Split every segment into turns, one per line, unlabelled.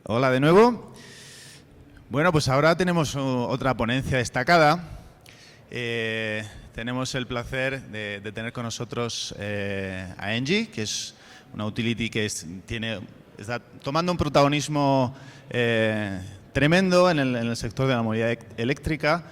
Hola de nuevo. Bueno, pues ahora tenemos otra ponencia destacada. Tenemos el placer de tener con nosotros a Engie, que es una utility que está tomando un protagonismo tremendo en el sector de la movilidad eléctrica.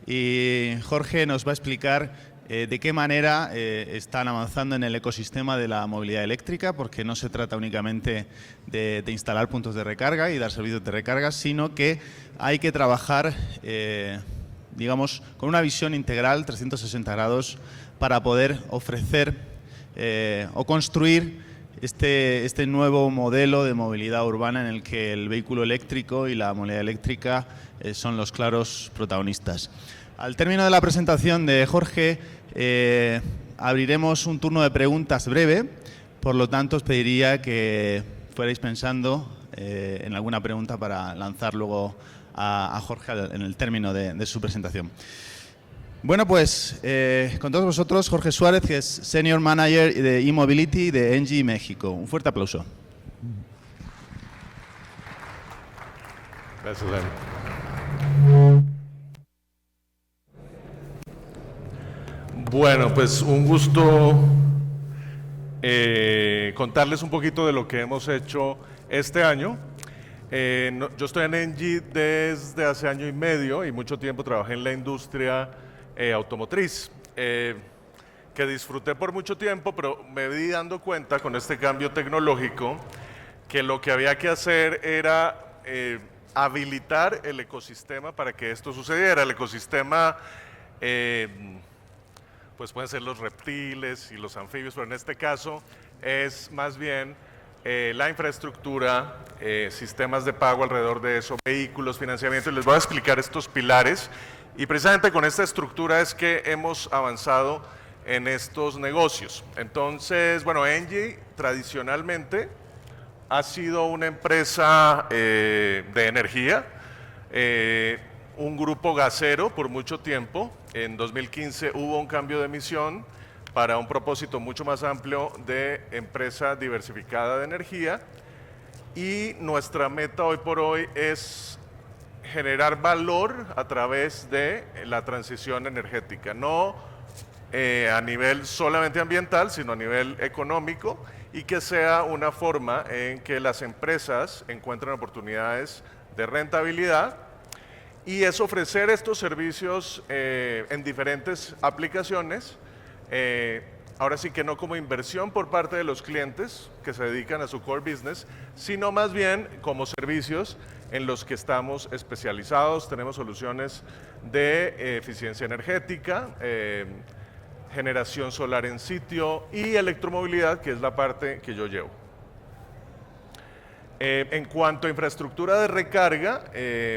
Y Jorge nos va a explicar de qué manera están avanzando en el ecosistema de la movilidad eléctrica, porque no se trata únicamente de instalar puntos de recarga y dar servicios de recarga, sino que hay que trabajar, digamos, con una visión integral, 360 grados, para poder ofrecer o construir este nuevo modelo de movilidad urbana en el que el vehículo eléctrico y la movilidad eléctrica son los claros protagonistas. Al término de la presentación de Jorge, abriremos un turno de preguntas breve, por lo tanto os pediría que fuerais pensando en alguna pregunta para lanzar luego a Jorge en el término de su presentación. Bueno, pues con todos vosotros, Jorge Suárez, que es Senior Manager de e-Mobility de Engie México. Un fuerte aplauso.
Gracias, Dani. Bueno, pues un gusto contarles un poquito de lo que hemos hecho este año. Yo estoy en Engie desde hace año y medio y mucho tiempo trabajé en la industria automotriz, que disfruté por mucho tiempo, pero me vi dando cuenta con este cambio tecnológico que lo que había que hacer era habilitar el ecosistema para que esto sucediera. El ecosistema pues pueden ser los reptiles y los anfibios, pero en este caso es más bien la infraestructura, sistemas de pago alrededor de eso, vehículos, financiamiento, y les voy a explicar estos pilares. Y precisamente con esta estructura es que hemos avanzado en estos negocios. Entonces, bueno, Engie tradicionalmente ha sido una empresa de energía, un grupo gasero por mucho tiempo. En 2015 hubo un cambio de misión para un propósito mucho más amplio de empresa diversificada de energía, y nuestra meta hoy por hoy es generar valor a través de la transición energética, no a nivel solamente ambiental, sino a nivel económico, y que sea una forma en que las empresas encuentren oportunidades de rentabilidad, y es ofrecer estos servicios en diferentes aplicaciones, ahora sí que no como inversión por parte de los clientes que se dedican a su core business, sino más bien como servicios en los que estamos especializados. Tenemos soluciones de eficiencia energética, generación solar en sitio y electromovilidad, que es la parte que yo llevo. En cuanto a infraestructura de recarga,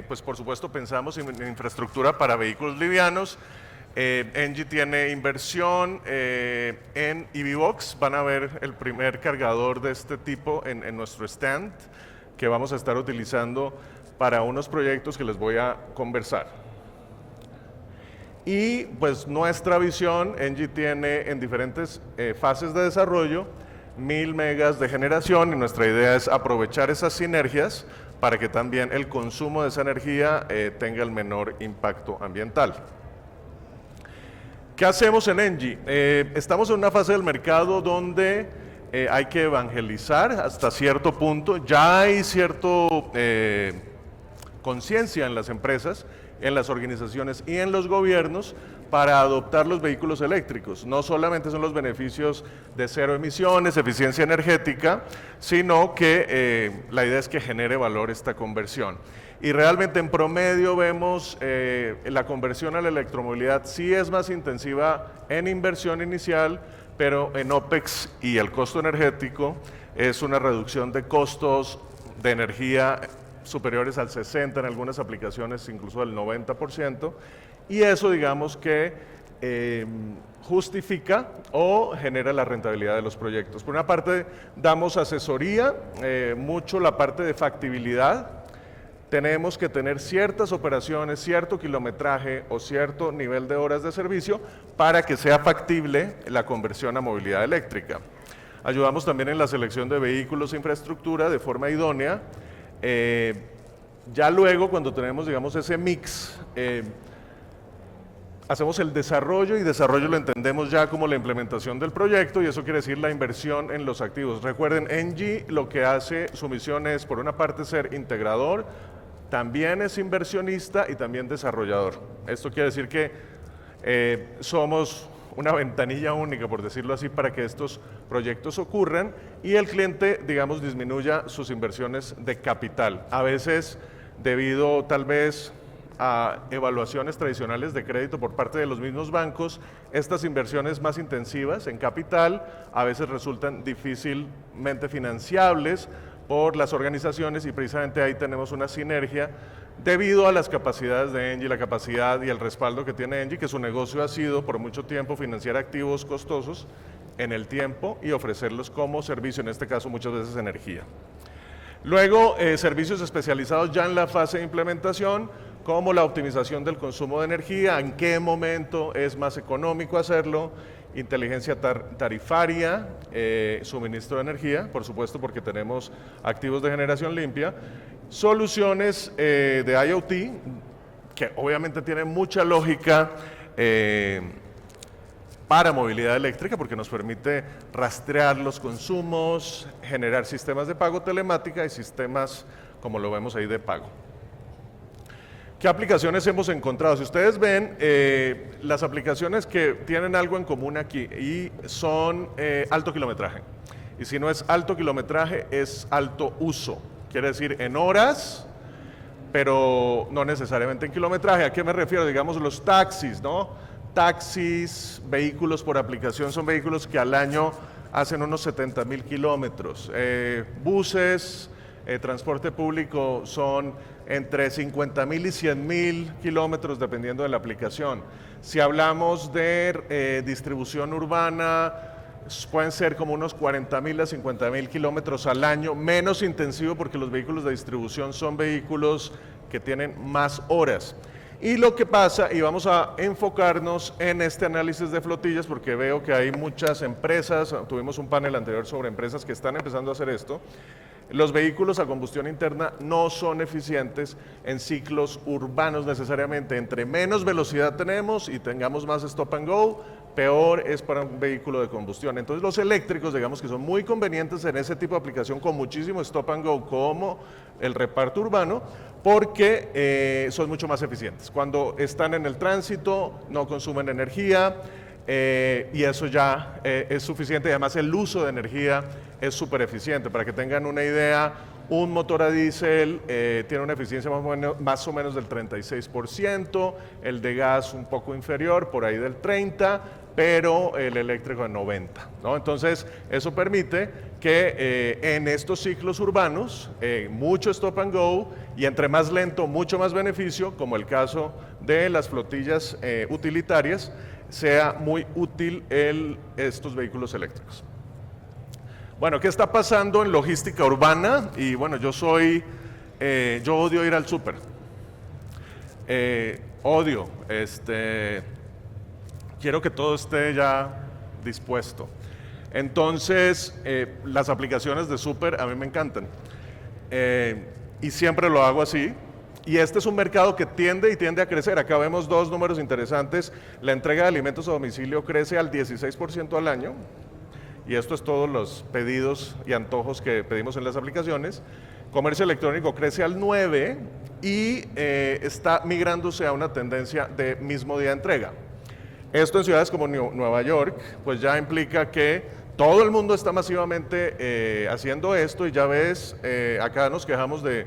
pues por supuesto pensamos en infraestructura para vehículos livianos. Engie tiene inversión en EVBox. Van a ver el primer cargador de este tipo en nuestro stand, que vamos a estar utilizando para unos proyectos que les voy a conversar. Y pues nuestra visión, Engie tiene en diferentes fases de desarrollo 1000 megas de generación, y nuestra idea es aprovechar esas sinergias para que también el consumo de esa energía tenga el menor impacto ambiental. ¿Qué hacemos en Engie? Estamos en una fase del mercado donde hay que evangelizar hasta cierto punto. Ya hay cierto conciencia en las empresas, en las organizaciones y en los gobiernos para adoptar los vehículos eléctricos. No solamente son los beneficios de cero emisiones, eficiencia energética, sino que la idea es que genere valor esta conversión. Y realmente en promedio vemos la conversión a la electromovilidad sí es más intensiva en inversión inicial, pero en OPEX y el costo energético es una reducción de costos de energía superiores al 60%, en algunas aplicaciones incluso al 90%, y eso digamos que justifica o genera la rentabilidad de los proyectos. Por una parte damos asesoría, mucho la parte de factibilidad. Tenemos que tener ciertas operaciones, cierto kilometraje o cierto nivel de horas de servicio para que sea factible la conversión a movilidad eléctrica. Ayudamos también en la selección de vehículos e infraestructura de forma idónea, Ya luego, cuando tenemos, digamos, ese mix, hacemos el desarrollo, y desarrollo lo entendemos ya como la implementación del proyecto, y eso quiere decir la inversión en los activos. Recuerden, Engie lo que hace, su misión es, por una parte, ser integrador, también es inversionista y también desarrollador. Esto quiere decir que somos una ventanilla única, por decirlo así, para que estos proyectos ocurran y el cliente, digamos, disminuya sus inversiones de capital. A veces, debido tal vez a evaluaciones tradicionales de crédito por parte de los mismos bancos, estas inversiones más intensivas en capital a veces resultan difícilmente financiables por las organizaciones, y precisamente ahí tenemos una sinergia debido a las capacidades de Engie, la capacidad y el respaldo que tiene Engie, que su negocio ha sido por mucho tiempo financiar activos costosos en el tiempo y ofrecerlos como servicio, en este caso muchas veces energía. Luego, servicios especializados ya en la fase de implementación, como la optimización del consumo de energía, en qué momento es más económico hacerlo, inteligencia tarifaria, suministro de energía, por supuesto porque tenemos activos de generación limpia, soluciones de IoT, que obviamente tienen mucha lógica para movilidad eléctrica, porque nos permite rastrear los consumos, generar sistemas de pago telemática y sistemas, como lo vemos ahí, de pago. ¿Qué aplicaciones hemos encontrado? Si ustedes ven, las aplicaciones que tienen algo en común aquí y son alto kilometraje. Y si no es alto kilometraje, es alto uso. Quiere decir en horas, pero no necesariamente en kilometraje. ¿A qué me refiero? Digamos los taxis, ¿no? Taxis, vehículos por aplicación, son vehículos que al año hacen unos 70,000 kilómetros. Buses, transporte público son entre 50,000 y 100,000 kilómetros dependiendo de la aplicación. Si hablamos de distribución urbana, pueden ser como unos 40,000 a 50,000 kilómetros al año, menos intensivo porque los vehículos de distribución son vehículos que tienen más horas. Y lo que pasa, y vamos a enfocarnos en este análisis de flotillas porque veo que hay muchas empresas, tuvimos un panel anterior sobre empresas que están empezando a hacer esto. Los vehículos a combustión interna no son eficientes en ciclos urbanos necesariamente. Entre menos velocidad tenemos y tengamos más stop and go, peor es para un vehículo de combustión. Entonces los eléctricos, digamos que son muy convenientes en ese tipo de aplicación con muchísimo stop and go, como el reparto urbano, porque son mucho más eficientes. Cuando están en el tránsito no consumen energía, y eso ya es suficiente, y además el uso de energía es súper eficiente. Para que tengan una idea, un motor a diésel tiene una eficiencia más o menos del 36%, el de gas un poco inferior, por ahí del 30%, pero el eléctrico de 90%, ¿no? Entonces, eso permite que en estos ciclos urbanos, mucho stop and go, y entre más lento, mucho más beneficio, como el caso de las flotillas utilitarias, sea muy útil estos vehículos eléctricos. Bueno, ¿qué está pasando en logística urbana? Y bueno, yo odio ir al súper. Odio, quiero que todo esté ya dispuesto. Entonces, las aplicaciones de súper a mí me encantan. Y siempre lo hago así. Y este es un mercado que tiende a crecer. Acá vemos dos números interesantes. La entrega de alimentos a domicilio crece al 16% al año. Y esto es todos los pedidos y antojos que pedimos en las aplicaciones. Comercio electrónico crece al 9% y está migrándose a una tendencia de mismo día de entrega. Esto en ciudades como Nueva York, pues ya implica que todo el mundo está masivamente haciendo esto, y ya ves, acá nos quejamos de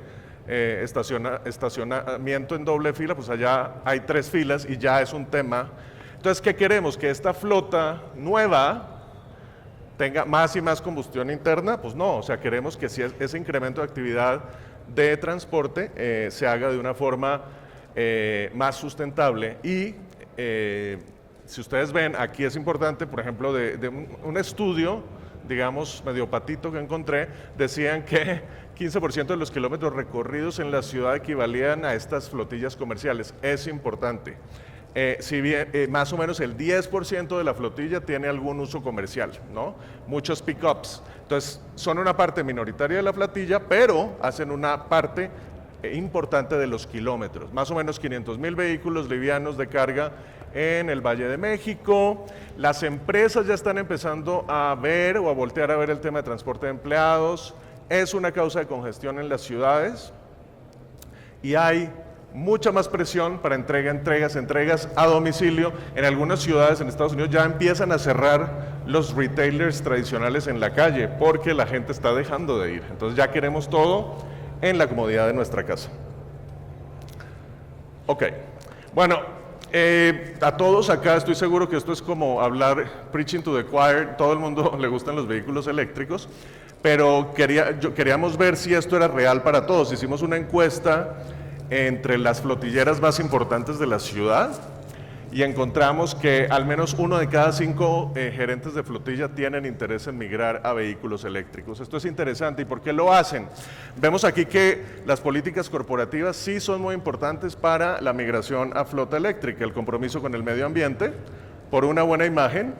estacionamiento en doble fila, pues allá hay 3 filas y ya es un tema. Entonces, ¿qué queremos? ¿Que esta flota nueva tenga más y más combustión interna? Pues no, o sea, queremos que si ese incremento de actividad de transporte se haga de una forma más sustentable. Y si ustedes ven, aquí es importante, por ejemplo, de un estudio, digamos, medio patito que encontré, decían que 15% de los kilómetros recorridos en la ciudad equivalían a estas flotillas comerciales. Es importante. si bien más o menos el 10% de la flotilla tiene algún uso comercial, ¿no? Muchos pickups. Entonces, son una parte minoritaria de la flotilla, pero hacen una parte importante de los kilómetros. Más o menos 500,000 vehículos livianos de carga en el Valle de México. Las empresas ya están empezando a ver o a voltear a ver el tema de transporte de empleados. Es una causa de congestión en las ciudades y hay mucha más presión para entregas a domicilio. En algunas ciudades en Estados Unidos ya empiezan a cerrar los retailers tradicionales en la calle porque la gente está dejando de ir. Entonces ya queremos todo en la comodidad de nuestra casa. Ok, bueno, a todos acá estoy seguro que esto es como hablar preaching to the choir. Todo el mundo le gustan los vehículos eléctricos, pero queríamos ver si esto era real para todos. Hicimos una encuesta entre las flotilleras más importantes de la ciudad y encontramos que al menos 1 de cada 5 gerentes de flotilla tienen interés en migrar a vehículos eléctricos. Esto es interesante. ¿Y por qué lo hacen? Vemos aquí que las políticas corporativas sí son muy importantes para la migración a flota eléctrica, el compromiso con el medio ambiente, por una buena imagen.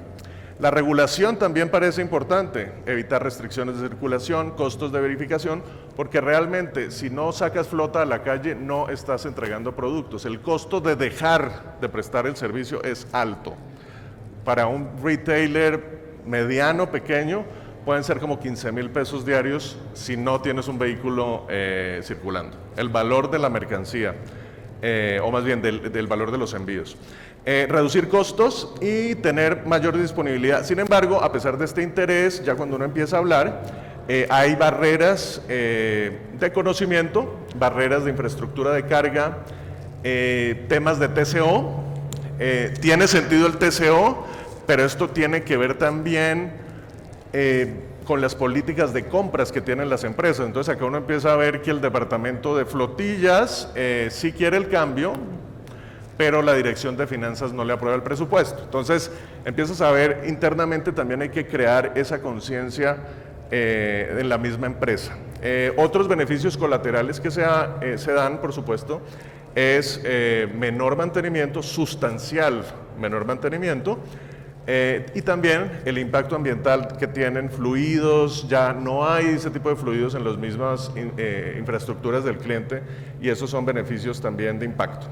La regulación también parece importante, evitar restricciones de circulación, costos de verificación, porque realmente si no sacas flota a la calle no estás entregando productos. El costo de dejar de prestar el servicio es alto. Para un retailer mediano, pequeño, pueden ser como 15,000 pesos diarios si no tienes un vehículo circulando. El valor de la mercancía, o más bien del valor de los envíos. Reducir costos y tener mayor disponibilidad. Sin embargo, a pesar de este interés, ya cuando uno empieza a hablar, hay barreras de conocimiento, barreras de infraestructura de carga, temas de TCO. Tiene sentido el TCO, pero esto tiene que ver también con las políticas de compras que tienen las empresas. Entonces acá uno empieza a ver que el departamento de flotillas sí quiere el cambio, pero la dirección de finanzas no le aprueba el presupuesto. Entonces empiezas a ver internamente también hay que crear esa conciencia en la misma empresa. Otros beneficios colaterales que se dan, por supuesto, es menor mantenimiento, sustancial menor mantenimiento, y también el impacto ambiental que tienen fluidos. Ya no hay ese tipo de fluidos en las mismas infraestructuras del cliente y esos son beneficios también de impacto.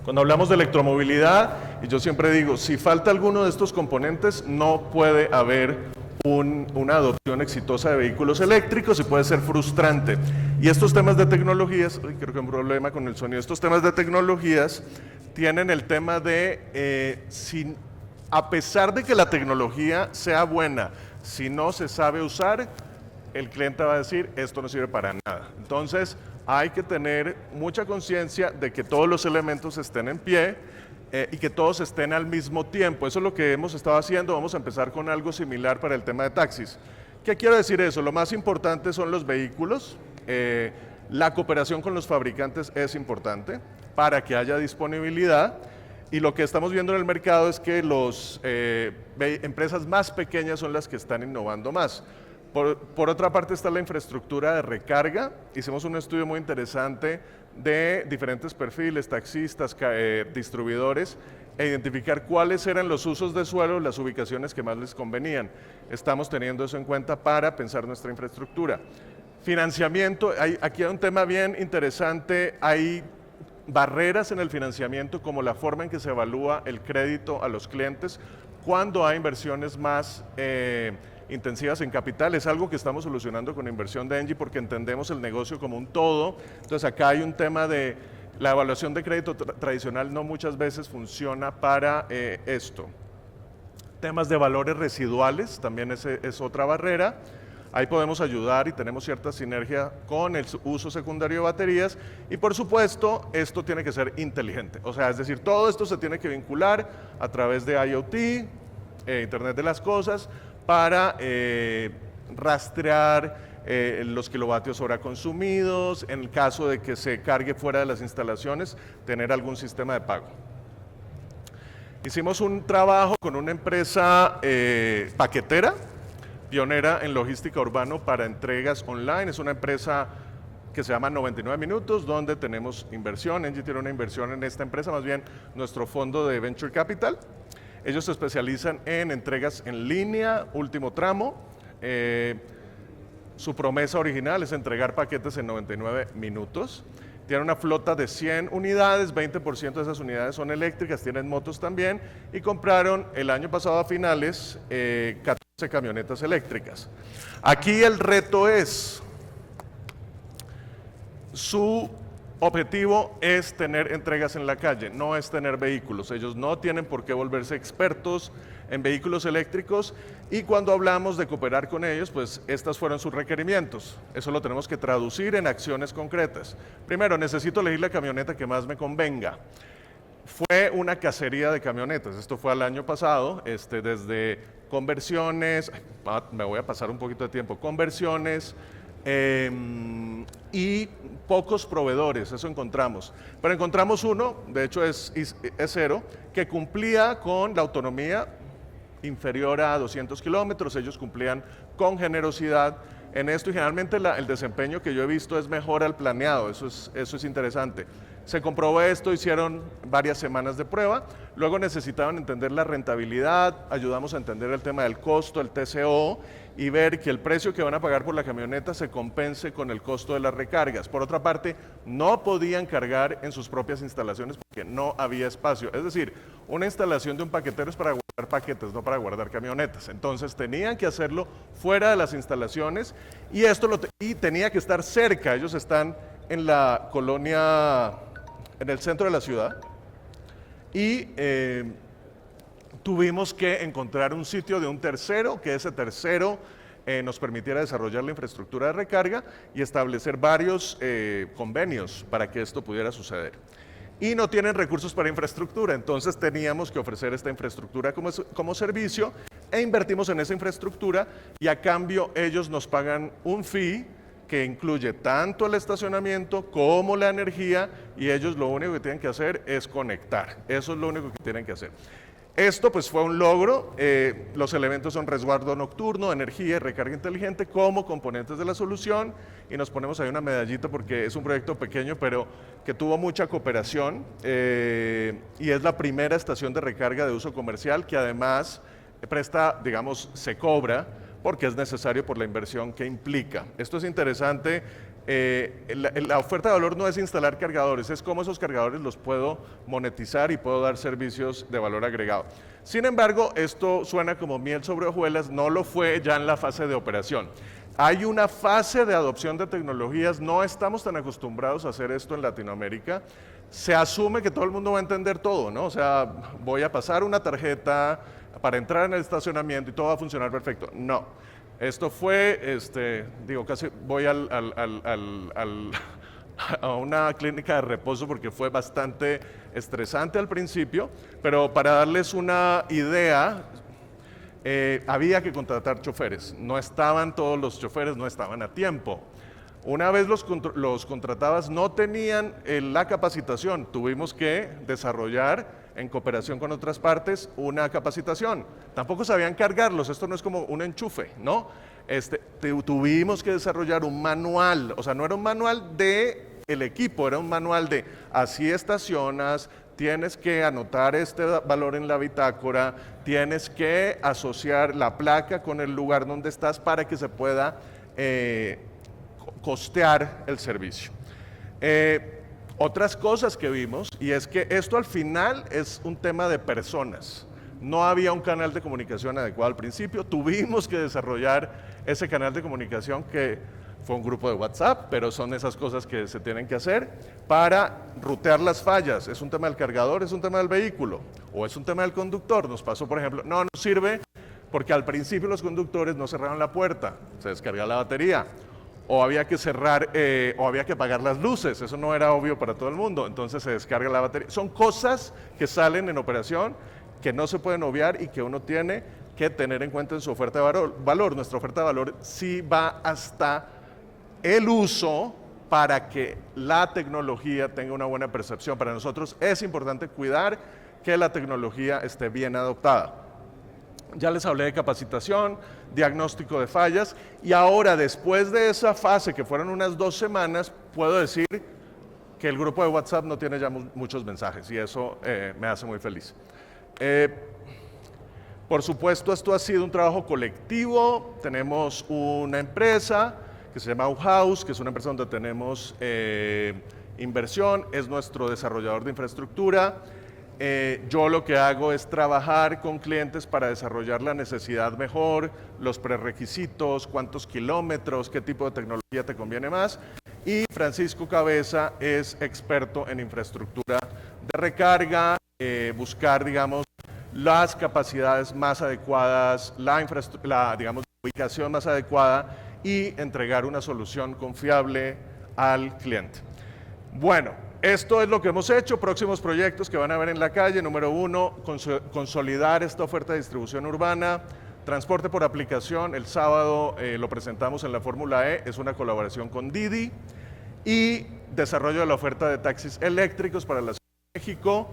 Cuando hablamos de electromovilidad, y yo siempre digo, si falta alguno de estos componentes, no puede haber una adopción exitosa de vehículos eléctricos y puede ser frustrante. Y estos temas de tecnologías, creo que hay un problema con el sonido, estos temas de tecnologías tienen el tema de, a pesar de que la tecnología sea buena, si no se sabe usar, el cliente va a decir, esto no sirve para nada. Entonces, hay que tener mucha conciencia de que todos los elementos estén en pie y que todos estén al mismo tiempo. Eso es lo que hemos estado haciendo. Vamos a empezar con algo similar para el tema de taxis. ¿Qué quiero decir eso? Lo más importante son los vehículos. La cooperación con los fabricantes es importante para que haya disponibilidad. Y lo que estamos viendo en el mercado es que las empresas más pequeñas son las que están innovando más. Por otra parte está la infraestructura de recarga. Hicimos un estudio muy interesante de diferentes perfiles, taxistas, distribuidores, e identificar cuáles eran los usos de suelo, las ubicaciones que más les convenían. Estamos teniendo eso en cuenta para pensar nuestra infraestructura. Financiamiento, aquí hay un tema bien interesante. Hay barreras en el financiamiento, como la forma en que se evalúa el crédito a los clientes cuando hay inversiones más intensivas en capital. Es algo que estamos solucionando con inversión de Engie porque entendemos el negocio como un todo. Entonces acá hay un tema de la evaluación de crédito tradicional, no muchas veces funciona para esto. Temas de valores residuales, también es otra barrera. Ahí podemos ayudar y tenemos cierta sinergia con el uso secundario de baterías y por supuesto esto tiene que ser inteligente. O sea, es decir, todo esto se tiene que vincular a través de IoT, Internet de las Cosas, para rastrear los kilovatios hora consumidos, en el caso de que se cargue fuera de las instalaciones, tener algún sistema de pago. Hicimos un trabajo con una empresa pionera en logística urbana para entregas online. Es una empresa que se llama 99 Minutos, donde tenemos inversión. Engie tiene una inversión en esta empresa, más bien nuestro fondo de Venture Capital. Ellos se especializan en entregas en línea, último tramo. Su promesa original es entregar paquetes en 99 minutos. Tiene una flota de 100 unidades, 20% de esas unidades son eléctricas, tienen motos también, y compraron el año pasado a finales 14 camionetas eléctricas. Aquí el reto es, su objetivo es tener entregas en la calle, no es tener vehículos. Ellos no tienen por qué volverse expertos en vehículos eléctricos, y cuando hablamos de cooperar con ellos, pues estos fueron sus requerimientos. Eso lo tenemos que traducir en acciones concretas. Primero, necesito elegir la camioneta que más me convenga. Fue una cacería de camionetas, esto fue el año pasado, desde conversiones, me voy a pasar un poquito de tiempo, conversiones, y pocos proveedores, eso encontramos. Pero encontramos uno, de hecho es cero, que cumplía con la autonomía inferior a 200 kilómetros. Ellos cumplían con generosidad en esto, y generalmente el desempeño que yo he visto es mejor al planeado. Eso es interesante. Se comprobó esto, hicieron varias semanas de prueba, luego necesitaban entender la rentabilidad, ayudamos a entender el tema del costo, el TCO, y ver que el precio que van a pagar por la camioneta se compense con el costo de las recargas. Por otra parte, no podían cargar en sus propias instalaciones porque no había espacio. Es decir, una instalación de un paquetero es para guardar paquetes, no para guardar camionetas. Entonces tenían que hacerlo fuera de las instalaciones, y y tenía que estar cerca. Ellos están en la colonia, en el centro de la ciudad, y tuvimos que encontrar un sitio de un tercero, que ese tercero nos permitiera desarrollar la infraestructura de recarga y establecer varios convenios para que esto pudiera suceder. Y no tienen recursos para infraestructura, entonces teníamos que ofrecer esta infraestructura como servicio, e invertimos en esa infraestructura, y a cambio ellos nos pagan un fee que incluye tanto el estacionamiento como la energía, y ellos lo único que tienen que hacer es conectar. Eso es lo único que tienen que hacer. Esto pues fue un logro. Los elementos son resguardo nocturno, energía y recarga inteligente como componentes de la solución, y nos ponemos ahí una medallita porque es un proyecto pequeño pero que tuvo mucha cooperación, y es la primera estación de recarga de uso comercial que además presta, digamos, se cobra porque es necesario por la inversión que implica. Esto es interesante. La oferta de valor no es instalar cargadores, es cómo esos cargadores los puedo monetizar y puedo dar servicios de valor agregado. Sin embargo, esto suena como miel sobre hojuelas, no lo fue ya en la fase de operación. Hay una fase de adopción de tecnologías, no estamos tan acostumbrados a hacer esto en Latinoamérica. Se asume que todo el mundo va a entender todo, ¿no? O sea, voy a pasar una tarjeta para entrar en el estacionamiento y todo va a funcionar perfecto. No. Esto fue, casi voy a una clínica de reposo porque fue bastante estresante al principio, pero para darles una idea, había que contratar choferes. No estaban todos los choferes, no estaban a tiempo. Una vez los contratabas, no tenían la capacitación. Tuvimos que desarrollar, en cooperación con otras partes, una capacitación. Tampoco sabían cargarlos, esto no es como un enchufe, ¿no? Tuvimos que desarrollar un manual, o sea, no era un manual del equipo, era un manual de así estacionas, tienes que anotar este valor en la bitácora, tienes que asociar la placa con el lugar donde estás para que se pueda costear el servicio. Otras cosas que vimos, y es que esto al final es un tema de personas. No había un canal de comunicación adecuado al principio, tuvimos que desarrollar ese canal de comunicación que fue un grupo de WhatsApp, pero son esas cosas que se tienen que hacer para rutear las fallas. ¿Es un tema del cargador, es un tema del vehículo o es un tema del conductor? Nos pasó, por ejemplo, no sirve porque al principio los conductores no cerraron la puerta, se descarga la batería. O había que cerrar, o había que apagar las luces, eso no era obvio para todo el mundo, entonces se descarga la batería. Son cosas que salen en operación, que no se pueden obviar y que uno tiene que tener en cuenta en su oferta de valor. Nuestra oferta de valor sí va hasta el uso para que la tecnología tenga una buena percepción. Para nosotros es importante cuidar que la tecnología esté bien adoptada. Ya les hablé de capacitación, diagnóstico de fallas, y ahora después de esa fase, que fueron unas 2 semanas, puedo decir que el grupo de WhatsApp no tiene ya muchos mensajes y eso me hace muy feliz. Por supuesto, esto ha sido un trabajo colectivo. Tenemos una empresa que se llama Auhaus, que es una empresa donde tenemos inversión, es nuestro desarrollador de infraestructura. Yo lo que hago es trabajar con clientes para desarrollar la necesidad mejor, los prerequisitos, cuántos kilómetros, qué tipo de tecnología te conviene más. Y Francisco Cabeza es experto en infraestructura de recarga, buscar, digamos, las capacidades más adecuadas, digamos, ubicación más adecuada y entregar una solución confiable al cliente. Bueno, esto es lo que hemos hecho. Próximos proyectos que van a ver en la calle. Número 1, consolidar esta oferta de distribución urbana. Transporte por aplicación, el sábado lo presentamos en la Fórmula E, es una colaboración con Didi. Y desarrollo de la oferta de taxis eléctricos para la Ciudad de México.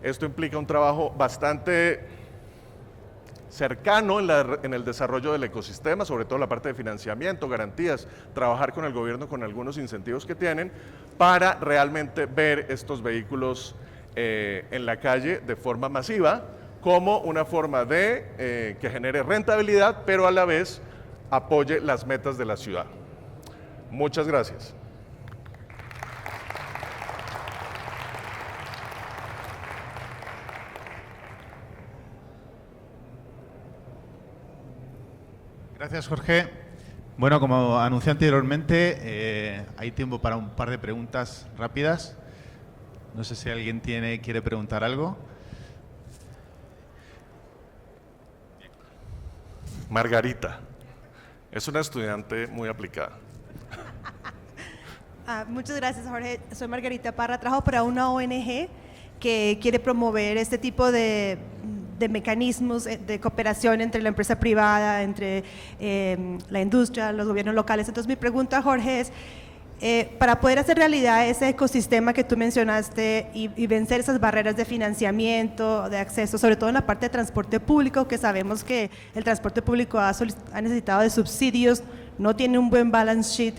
Esto implica un trabajo bastante cercano en el desarrollo del ecosistema, sobre todo la parte de financiamiento, garantías, trabajar con el gobierno con algunos incentivos que tienen para realmente ver estos vehículos en la calle de forma masiva como una forma de que genere rentabilidad, pero a la vez apoye las metas de la ciudad. Muchas gracias.
Gracias, Jorge. Bueno, como anuncié anteriormente, hay tiempo para un par de preguntas rápidas. No sé si alguien quiere preguntar algo.
Margarita es una estudiante muy aplicada.
Muchas gracias, Jorge. Soy Margarita Parra, trabajo para una ONG que quiere promover este tipo de mecanismos de cooperación entre la empresa privada, entre la industria, los gobiernos locales. Entonces mi pregunta, Jorge, es para poder hacer realidad ese ecosistema que tú mencionaste y vencer esas barreras de financiamiento, de acceso, sobre todo en la parte de transporte público, que sabemos que el transporte público ha necesitado de subsidios, no tiene un buen balance sheet.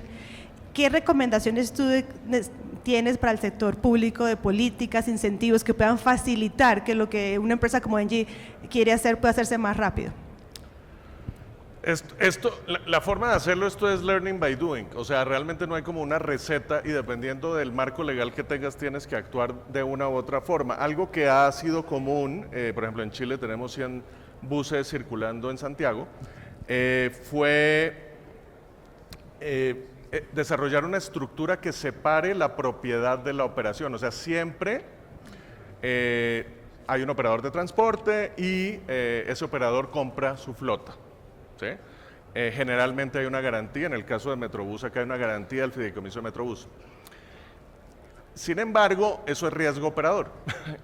¿Qué recomendaciones tú tienes para el sector público de políticas, incentivos que puedan facilitar que lo que una empresa como Engie quiere hacer pueda hacerse más rápido?
La forma de hacerlo, esto es learning by doing, o sea, realmente no hay como una receta y dependiendo del marco legal que tengas tienes que actuar de una u otra forma. Algo que ha sido común, por ejemplo en Chile tenemos 100 buses circulando en Santiago, fue desarrollar una estructura que separe la propiedad de la operación, o sea, siempre hay un operador de transporte y ese operador compra su flota. ¿Sí? Generalmente hay una garantía, en el caso de Metrobús acá hay una garantía del fideicomiso de Metrobús. Sin embargo, eso es riesgo operador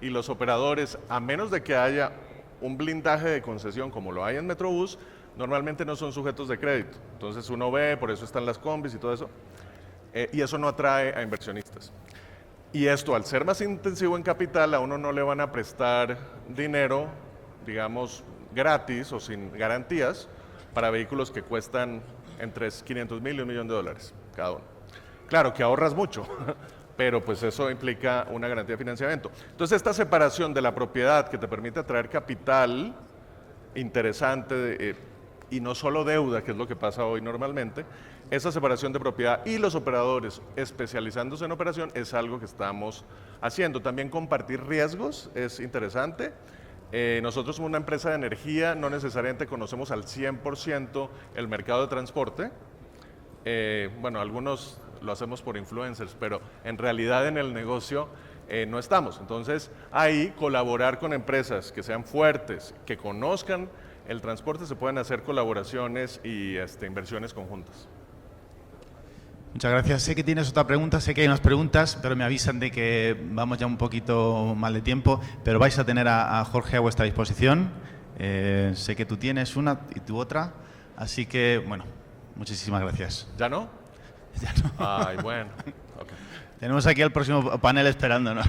y los operadores, a menos de que haya un blindaje de concesión como lo hay en Metrobús, normalmente no son sujetos de crédito. Entonces uno ve, por eso están las combis y todo eso, y eso no atrae a inversionistas. Y esto, al ser más intensivo en capital, a uno no le van a prestar dinero, digamos, gratis o sin garantías, para vehículos que cuestan entre 500,000 y $1,000,000 cada uno. Claro que ahorras mucho, pero pues eso implica una garantía de financiamiento. Entonces esta separación de la propiedad que te permite atraer capital interesante y no solo deuda, que es lo que pasa hoy normalmente, esa separación de propiedad y los operadores especializándose en operación es algo que estamos haciendo. También compartir riesgos es interesante. Nosotros somos una empresa de energía, no necesariamente conocemos al 100% el mercado de transporte. Bueno, algunos lo hacemos por influencers, pero en realidad en el negocio no estamos. Entonces, ahí colaborar con empresas que sean fuertes, que conozcan el transporte, se pueden hacer colaboraciones y inversiones conjuntas.
Muchas gracias. Sé que tienes otra pregunta, sé que hay unas preguntas, pero me avisan de que vamos ya un poquito mal de tiempo, pero vais a tener a Jorge a vuestra disposición. Sé que tú tienes una y tú otra, así que, bueno, muchísimas gracias.
¿Ya no?
Ya no.
Ay, bueno. Okay.
Tenemos aquí al próximo panel esperando, ¿no?